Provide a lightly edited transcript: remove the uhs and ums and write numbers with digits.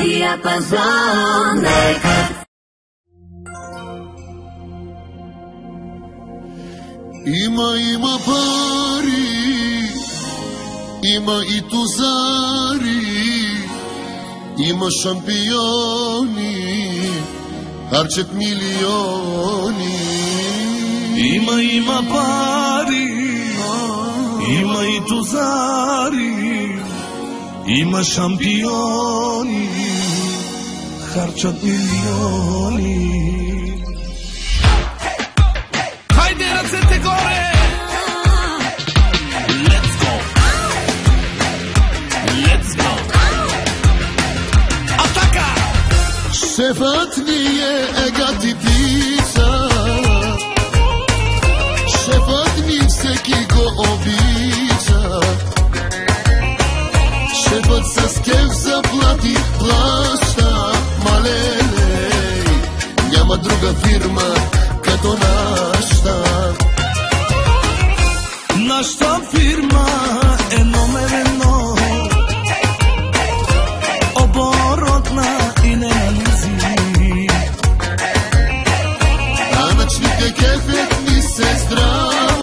Диапазонът. Има пари, има и тузари, има шампиони, харчат милиони. Има пари, има и тузари, има шампиони, харчат милиони. Хайде, ръцете горе! Let's go! Let's go! Атака! Шефът ни е гатитица, шефът ни всеки го обича. Шефът с кеф заплати плаща, малелей, няма друга фирма като нашата. Нашата фирма